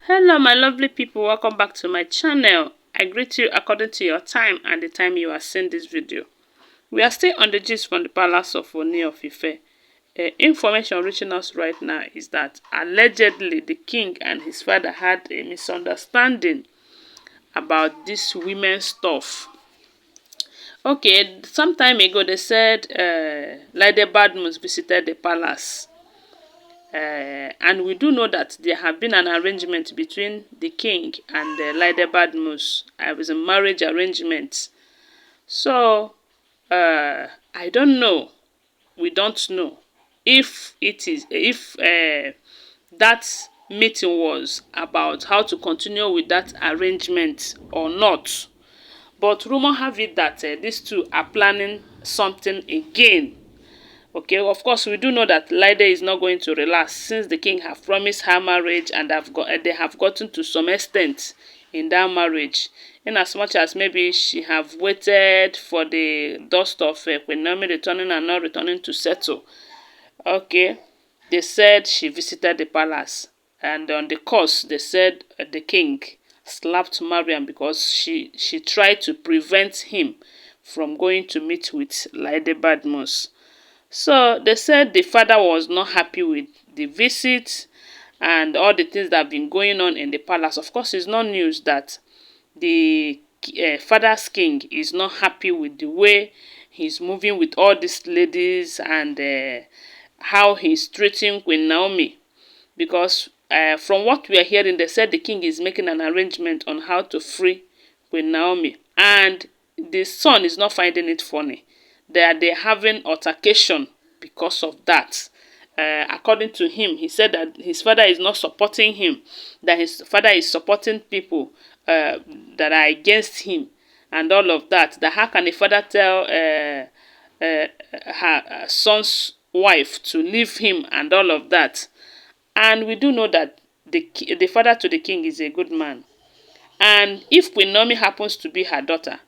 Hello my lovely people, welcome back to my channel. I greet you according to your time and the time you are seeing this video. We are still on the gist from the palace of Ooni of Ife. Information reaching us right now is that allegedly the king and his father had a misunderstanding about this women stuff. Okay, some time ago they said Lady Badmus visited the palace. And we do know that there have been an arrangement between the king and Lady Badmus. It was a marriage arrangement. So, I don't know. We don't know if that meeting was about how to continue with that arrangement or not. But rumor have it that these two are planning something again. Okay, of course, we do know that Lide is not going to relax since the king have promised her marriage and they have gotten to some extent in that marriage. In as much as maybe she have waited for the dust of Queen Naomi returning and not returning to settle. Okay, they said she visited the palace, and on the course they said the king slapped Mariam because she tried to prevent him from going to meet with Lady Badmus. So they said the father was not happy with the visit and all the things that have been going on in the palace. Of course, it's not news that the father's king is not happy with the way he's moving with all these ladies and how he's treating Queen Naomi. Because from what we are hearing, they said the king is making an arrangement on how to free Queen Naomi. And the son is not finding it funny. They're having altercation because of that. According to him, he said that his father is not supporting him, that his father is supporting people that are against him and all of that. That how can a father tell her son's wife to leave him and all of that? And we do know that the father to the king is a good man. And if Queen Naomi happens to be her daughter,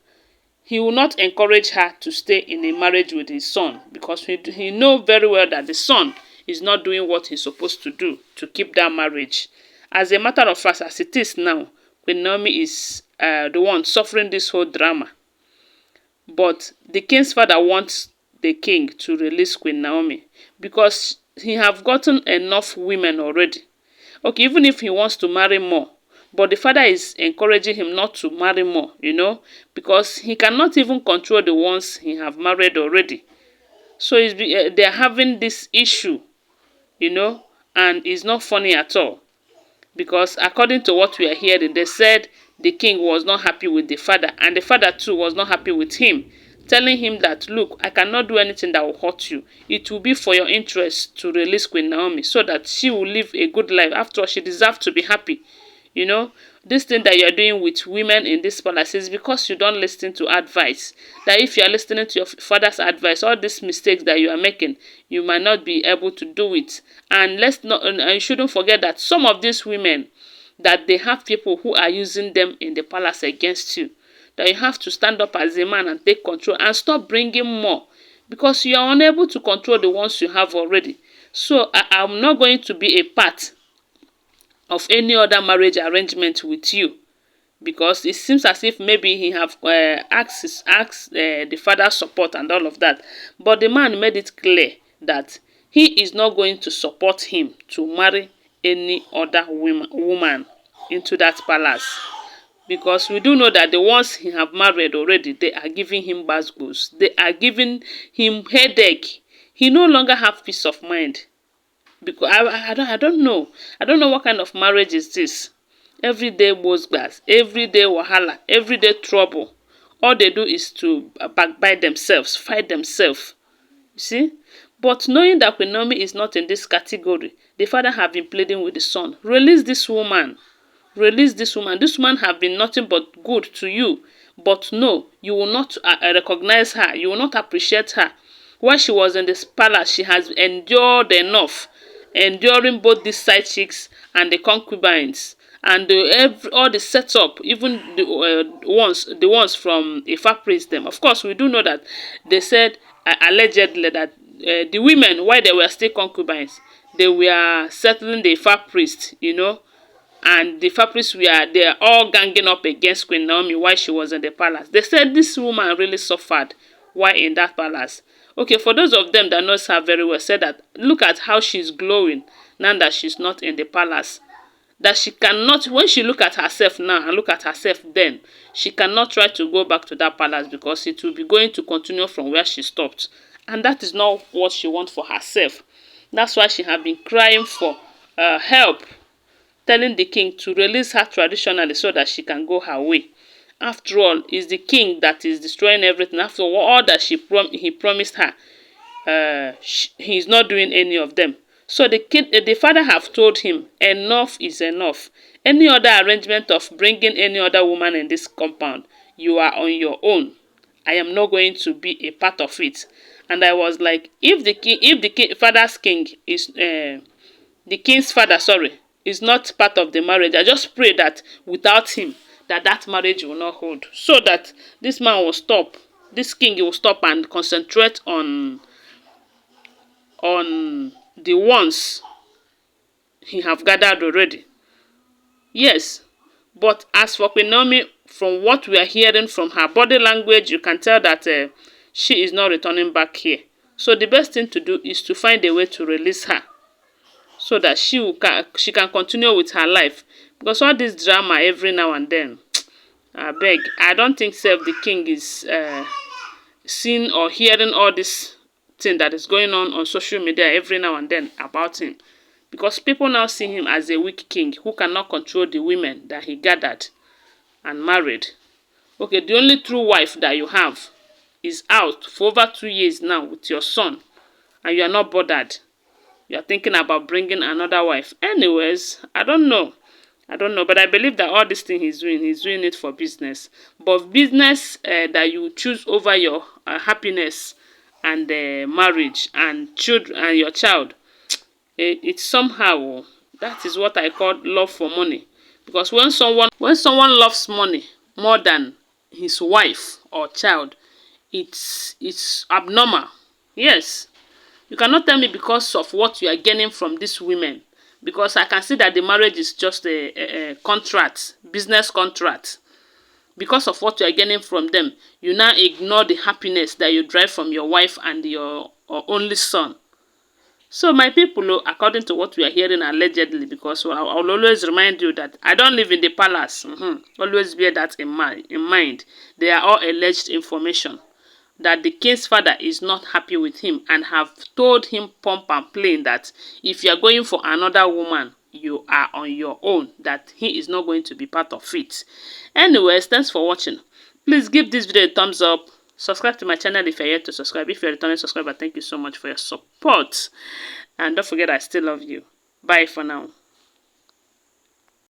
he will not encourage her to stay in a marriage with his son because he knows very well that the son is not doing what he's supposed to do to keep that marriage. As a matter of fact, as it is now, Queen Naomi is the one suffering this whole drama. But the king's father wants the king to release Queen Naomi because he have gotten enough women already. Okay, even if he wants to marry more, but the father is encouraging him not to marry more, because he cannot even control the ones he have married already. So they're having this issue, and it's not funny at all. Because according to what we are hearing, they said the king was not happy with the father, and the father too was not happy with him, telling him that, look, I cannot do anything that will hurt you. It will be for your interest to release Queen Naomi so that she will live a good life. After all, she deserves to be happy. This thing that you're doing with women in this palace is because you don't listen to advice. That if you are listening to your father's advice, all these mistakes that you are making, you might not be able to do it. And you shouldn't forget that some of these women, that they have people who are using them in the palace against you. That you have to stand up as a man and take control and stop bringing more. Because you are unable to control the ones you have already. So I'm not going to be a part of any other marriage arrangement with you, because it seems as if maybe he have asked the father's support and all of that. But the man made it clear that he is not going to support him to marry any other woman into that palace, because we do know that the ones he have married already, they are giving him basgos, they are giving him headache. He no longer have peace of mind. Because I don't know. I don't know what kind of marriage is this. Every day gbas, every day wahala, every day trouble. All they do is to backbite themselves, fight themselves. You see? But knowing that Queen Naomi is not in this category, the father have been pleading with the son. Release this woman. Release this woman. This woman have been nothing but good to you. But no, you will not recognize her. You will not appreciate her. While she was in this palace, she has endured enough. Enduring both these side chicks and the concubines and all the setup, even the ones from Ifa priest them. Of course, we do know that they said allegedly that the women, while they were still concubines, they were settling the Ifa priest, and the fabrics they are all ganging up against Queen Naomi while she was in the palace. They said this woman really suffered while in that palace. Okay, for those of them that knows her very well, said that look at how she's glowing now that she's not in the palace. That she cannot, when she look at herself now and look at herself then, she cannot try to go back to that palace because it will be going to continue from where she stopped. And that is not what she wants for herself. That's why she has been crying for help, telling the king to release her traditionally so that she can go her way. After all, it's the king that is destroying everything. After all that he promised her, he's not doing any of them. So the father have told him, enough is enough. Any other arrangement of bringing any other woman in this compound, you are on your own. I am not going to be a part of it. And I was like, if the father's king is the king's father, sorry, is not part of the marriage, I just pray that without him, that marriage will not hold, so that this man will stop, this king will stop and concentrate on the ones he have gathered already. Yes, but as for Queen Naomi, from what we are hearing from her body language, you can tell that she is not returning back here. So the best thing to do is to find a way to release her, so that she can continue with her life. Because all this drama every now and then, I beg, I don't think the king is seeing or hearing all this thing that is going on social media every now and then about him. Because people now see him as a weak king who cannot control the women that he gathered and married. Okay, the only true wife that you have is out for over 2 years now with your son, and you are not bothered. You are thinking about bringing another wife. Anyways, I don't know, but I believe that all this thing he's doing it for business. But business that you choose over your happiness and marriage and children and your child, it's somehow, that is what I call love for money. Because when someone loves money more than his wife or child, it's abnormal. Yes, you cannot tell me because of what you are gaining from these women. Because I can see that the marriage is just a contract, business contract. Because of what you are gaining from them, you now ignore the happiness that you derive from your wife and your only son. So my people, according to what we are hearing allegedly, because I'll always remind you that I don't live in the palace. Always bear that in mind. They are all alleged information. That the king's father is not happy with him and have told him pump and plain that if you are going for another woman, you are on your own, that he is not going to be part of it. Anyways, thanks for watching. Please give this video a thumbs up. Subscribe to my channel if you're yet to subscribe. If you're a returning subscriber, thank you so much for your support. And don't forget, I still love you. Bye for now.